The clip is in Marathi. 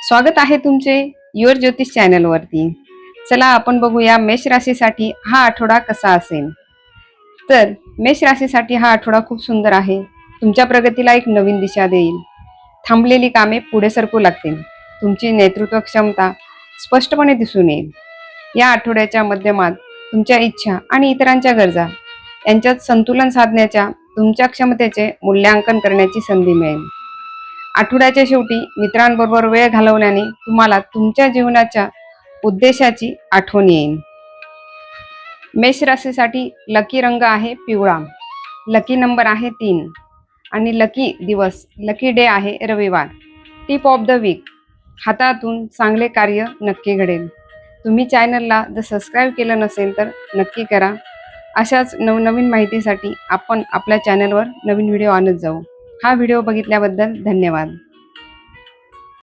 स्वागत आहे तुमचे युअर ज्योतिष चॅनल वरती। चला आपण बघूया मेष राशीसाठी हा आठवडा कसा असेल। तर मेष राशीसाठी हा आठवडा खूप सुंदर आहे। तुमच्या प्रगतीला एक नवीन दिशा देईल। थांबलेली कामे पुढे सरकू लागतील। तुमची नेतृत्व क्षमता स्पष्टपणे दिसून येईल। या आठवड्याच्या मध्यमात तुमच्या इच्छा आणि इतरांच्या गरजा यांच्यात संतुलन साधण्याच्या तुमच्या क्षमतेचे मूल्यांकन करण्याची संधी मिळेल। आठवड्याच्या शेवटी मित्रांबरोबर वेळ घालवल्याने तुम्हाला तुमच्या जीवनाच्या उद्देशाची आठवण येईल। मेष राशीसाठी लकी रंग आहे पिवळा, लकी नंबर आहे 3 आणि लकी दिवस लकी डे आहे रविवार। टिप ऑफ द वीक, हातातून चांगले कार्य नक्की घडेल। तुम्ही चॅनलला जर सबस्क्राईब केलं नसेल तर नक्की करा। अशाच नवनवीन माहितीसाठी आपण आपल्या चॅनलवर नवीन व्हिडिओ आणत जाऊ। हा व्हिडिओ बघितल्याबद्दल धन्यवाद।